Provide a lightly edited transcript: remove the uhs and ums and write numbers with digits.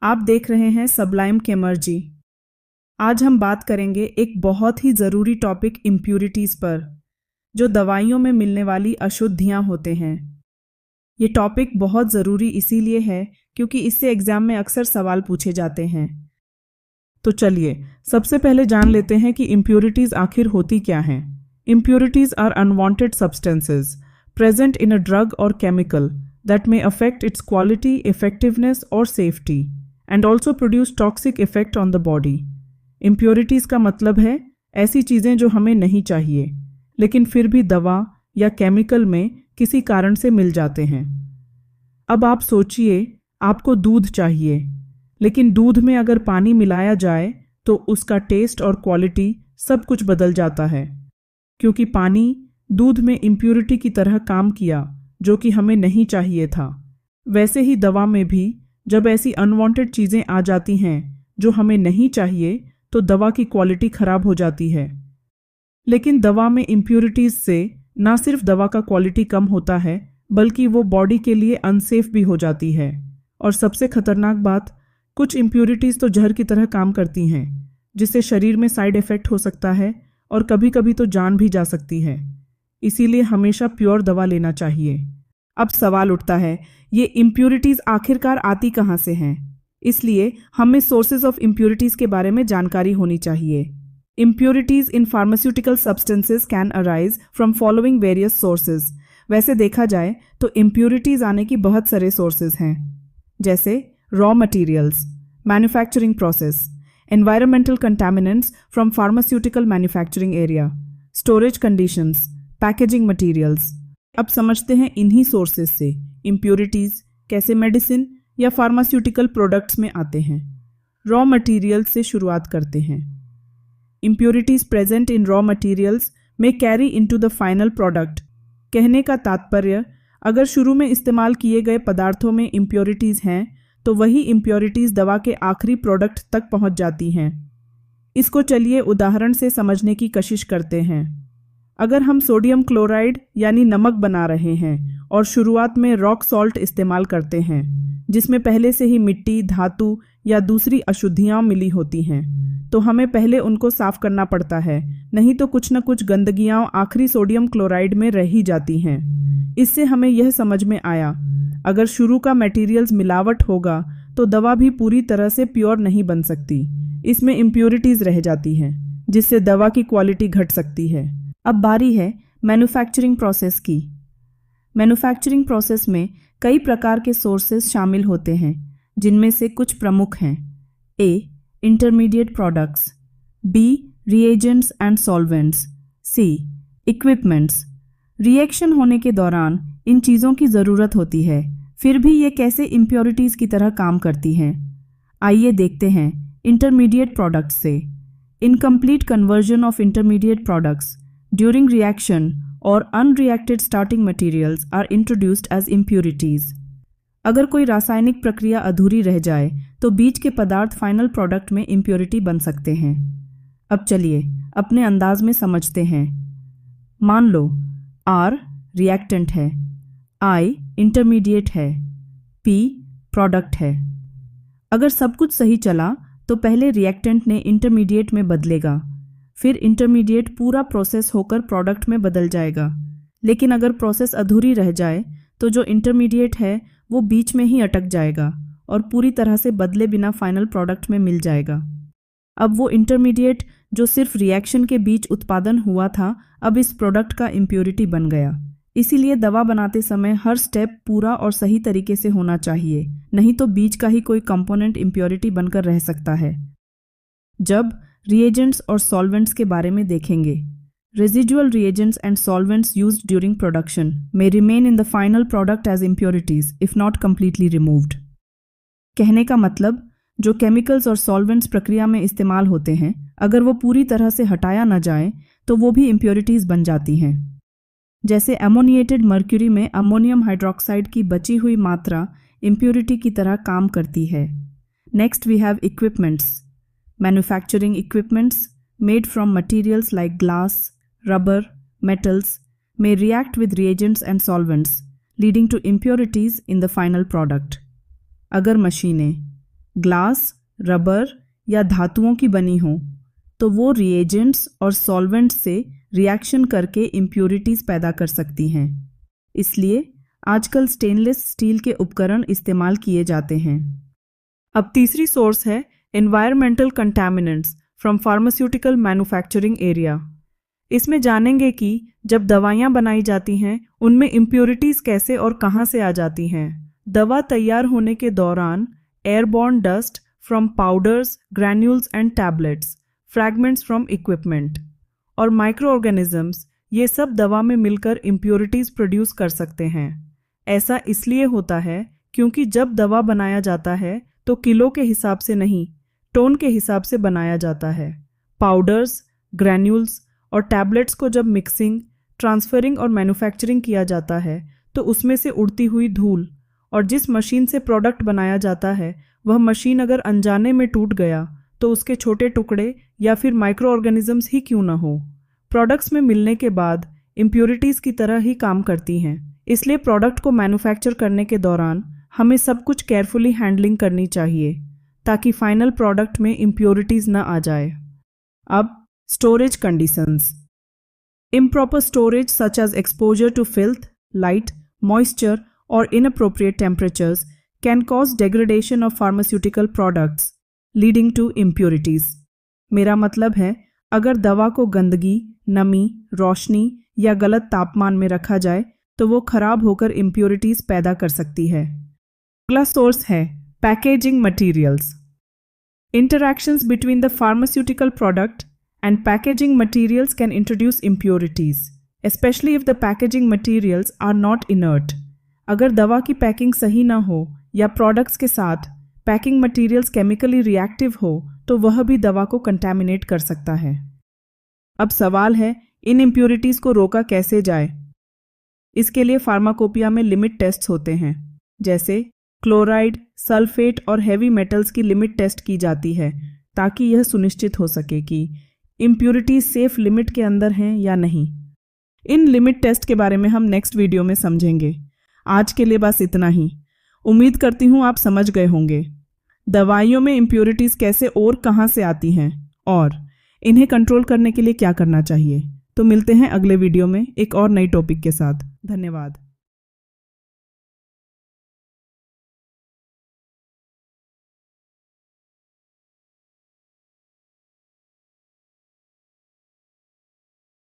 आप देख रहे हैं सबलाइम केमर्जी। आज हम बात करेंगे एक बहुत ही ज़रूरी टॉपिक इम्प्यूरिटीज़ पर, जो दवाइयों में मिलने वाली अशुद्धियाँ होते हैं। ये टॉपिक बहुत ज़रूरी इसीलिए है क्योंकि इससे एग्ज़ाम में अक्सर सवाल पूछे जाते हैं। तो चलिए सबसे पहले जान लेते हैं कि इम्प्यूरिटीज़ आखिर होती क्या हैं। Impurities are unwanted substances present in a drug और chemical that may affect its quality, effectiveness or safety and also produce toxic effect on the body. Impurities का मतलब है ऐसी चीज़ें जो हमें नहीं चाहिए लेकिन फिर भी दवा या केमिकल में किसी कारण से मिल जाते हैं। अब आप सोचिए, आपको दूध चाहिए लेकिन दूध में अगर पानी मिलाया जाए तो उसका टेस्ट और क्वालिटी सब कुछ बदल जाता है, क्योंकि पानी दूध में इम्प्यूरिटी की तरह काम किया जो कि हमें नहीं चाहिए था। वैसे ही दवा में भी जब ऐसी अनवांटेड चीज़ें आ जाती हैं जो हमें नहीं चाहिए तो दवा की क्वालिटी ख़राब हो जाती है। लेकिन दवा में इम्प्यूरिटीज़ से ना सिर्फ दवा का क्वालिटी कम होता है बल्कि वो बॉडी के लिए अनसेफ भी हो जाती है। और सबसे खतरनाक बात, कुछ इम्प्यूरिटीज़ तो जहर की तरह काम करती हैं जिससे शरीर में साइड इफ़ेक्ट हो सकता है और कभी कभी तो जान भी जा सकती है। इसीलिए हमेशा प्योर दवा लेना चाहिए। अब सवाल उठता है, ये इम्प्यूरिटीज़ आखिरकार आती कहाँ से हैं? इसलिए हमें सोर्सेज ऑफ इम्प्यूरिटीज़ के बारे में जानकारी होनी चाहिए। Impurities in pharmaceutical substances can arise from following various sources. वैसे देखा जाए तो इम्प्यूरिटीज़ आने की बहुत सारे सोर्सेज हैं, जैसे raw materials, manufacturing process, environmental contaminants from pharmaceutical manufacturing area, storage conditions, packaging materials. अब समझते हैं इन्हीं सोर्सेज से इम्प्यूरिटीज़ कैसे मेडिसिन या फार्मास्यूटिकल प्रोडक्ट्स में आते हैं। रॉ मटेरियल्स से शुरुआत करते हैं। Impurities present in raw materials में carry into the final product. कहने का तात्पर्य, अगर शुरू में इस्तेमाल किए गए पदार्थों में इम्प्यूरिटीज़ हैं तो वही इम्प्यूरिटीज़ दवा के आखिरी प्रोडक्ट तक पहुंच जाती हैं। इसको चलिए उदाहरण से समझने की कोशिश करते हैं। अगर हम सोडियम क्लोराइड यानी नमक बना रहे हैं और शुरुआत में रॉक सॉल्ट इस्तेमाल करते हैं जिसमें पहले से ही मिट्टी, धातु या दूसरी अशुद्धियाँ मिली होती हैं, तो हमें पहले उनको साफ करना पड़ता है, नहीं तो कुछ न कुछ गंदगियाँ आखिरी सोडियम क्लोराइड में रह ही जाती हैं। इससे हमें यह समझ में आया, अगर शुरू का मटेरियल्स मिलावट होगा तो दवा भी पूरी तरह से प्योर नहीं बन सकती। इसमें इम्प्यूरिटीज़ रह जाती हैं जिससे दवा की क्वालिटी घट सकती है। अब बारी है मैन्युफैक्चरिंग प्रोसेस की। मैन्युफैक्चरिंग प्रोसेस में कई प्रकार के सोर्सेस शामिल होते हैं जिनमें से कुछ प्रमुख हैं। A, intermediate products, B, reagents and solvents, C, equipments. Reaction होने के दौरान इन चीज़ों की ज़रूरत होती है, फिर भी ये कैसे इम्प्योरिटीज़ की तरह काम करती हैं। आइए देखते हैं इंटरमीडिएट प्रोडक्ट्स से। Incomplete conversion of intermediate products during reaction or unreacted starting materials are introduced as impurities. अगर कोई रासायनिक प्रक्रिया अधूरी रह जाए तो बीच के पदार्थ फाइनल प्रोडक्ट में इम्प्योरिटी बन सकते हैं। अब चलिए अपने अंदाज में समझते हैं। मान लो R रिएक्टेंट है, I इंटरमीडिएट है, P प्रोडक्ट है। अगर सब कुछ सही चला तो पहले रिएक्टेंट ने इंटरमीडिएट में बदलेगा, फिर इंटरमीडिएट पूरा प्रोसेस होकर प्रोडक्ट में बदल जाएगा। लेकिन अगर प्रोसेस अधूरी रह जाए तो जो इंटरमीडिएट है वो बीच में ही अटक जाएगा और पूरी तरह से बदले बिना फाइनल प्रोडक्ट में मिल जाएगा। अब वो इंटरमीडिएट जो सिर्फ रिएक्शन के बीच उत्पादन हुआ था, अब इस प्रोडक्ट का इम्प्योरिटी बन गया। इसीलिए दवा बनाते समय हर स्टेप पूरा और सही तरीके से होना चाहिए, नहीं तो बीच का ही कोई कंपोनेंट इम्प्योरिटी बनकर रह सकता है। जब रिएजेंट्स और सॉल्वेंट्स के बारे में देखेंगे, residual reagents and solvents used during production may remain in the final product as impurities if not completely removed. कहने का मतलब, जो केमिकल्स और सॉल्वेंट्स प्रक्रिया में इस्तेमाल होते हैं, अगर वो पूरी तरह से हटाया न जाए तो वो भी इम्प्योरिटीज़ बन जाती हैं। जैसे अमोनिएटेड मर्क्यूरी में अमोनियम हाइड्रोक्साइड की बची हुई मात्रा इम्प्योरिटी की तरह काम करती है। Next we have equipments. Manufacturing equipments made from materials like glass, rubber, metals may react with reagents and solvents, leading to impurities in the final product. अगर मशीनें ग्लास, रबर या धातुओं की बनी हों, तो वो रिएजेंट्स और सॉल्वेंट्स से रिएक्शन करके इम्प्यूरिटीज़ पैदा कर सकती हैं। इसलिए आजकल स्टेनलेस स्टील के उपकरण इस्तेमाल किए जाते हैं। अब तीसरी सोर्स है environmental contaminants from pharmaceutical manufacturing area. इसमें जानेंगे कि जब दवाइयाँ बनाई जाती हैं उनमें इम्प्यूरिटीज़ कैसे और कहाँ से आ जाती हैं। दवा तैयार होने के दौरान airborne dust from powders, granules and tablets, fragments from equipment और माइक्रो ऑर्गेनिजम्स, ये सब दवा में मिलकर इम्प्यूरिटीज़ प्रोड्यूस कर सकते हैं। ऐसा इसलिए होता है क्योंकि जब दवा बनाया जाता है तो किलो के हिसाब से नहीं, टोन के हिसाब से बनाया जाता है। पाउडर्स, ग्रैन्यूल्स और टैबलेट्स को जब मिक्सिंग, ट्रांसफरिंग और मैन्युफैक्चरिंग किया जाता है तो उसमें से उड़ती हुई धूल और जिस मशीन से प्रोडक्ट बनाया जाता है वह मशीन अगर अनजाने में टूट गया तो उसके छोटे टुकड़े या फिर माइक्रो ऑर्गेनिजम्स ही क्यों ना हो, प्रोडक्ट्स में मिलने के बाद इम्प्यूरिटीज़ की तरह ही काम करती हैं। इसलिए प्रोडक्ट को मैन्युफैक्चर करने के दौरान हमें सब कुछ केयरफुली हैंडलिंग करनी चाहिए ताकि फाइनल प्रोडक्ट में इम्प्यूरिटीज़ न आ जाए। अब storage conditions. Improper storage such as exposure to filth, light, moisture और inappropriate temperatures can cause degradation of pharmaceutical products leading to impurities. मेरा मतलब है अगर दवा को गंदगी, नमी, रोशनी या गलत तापमान में रखा जाए तो वो खराब होकर इम्प्यूरिटीज़ पैदा कर सकती है। अगला सोर्स है packaging materials. Interactions between the pharmaceutical product and packaging materials can introduce impurities, especially if the packaging materials are not inert. अगर दवा की पैकिंग सही ना हो या प्रोडक्ट्स के साथ पैकिंग मटेरियल्स केमिकली रिएक्टिव हो तो वह भी दवा को कंटामिनेट कर सकता है। अब सवाल है इन इम्प्यूरिटीज़ को रोका कैसे जाए। इसके लिए फार्माकोपिया में लिमिट टेस्ट्स होते हैं, जैसे क्लोराइड, सल्फेट और हेवी मेटल्स की लिमिट टेस्ट की जाती है ताकि यह सुनिश्चित हो सके कि इम्प्यूरिटीज सेफ लिमिट के अंदर हैं या नहीं। इन लिमिट टेस्ट के बारे में हम नेक्स्ट वीडियो में समझेंगे। आज के लिए बस इतना ही। उम्मीद करती हूँ आप समझ गए होंगे दवाइयों में इम्प्यूरिटीज कैसे और कहाँ से आती हैं और इन्हें कंट्रोल करने के लिए क्या करना चाहिए। तो मिलते हैं अगले वीडियो में एक और नई टॉपिक के साथ। धन्यवाद।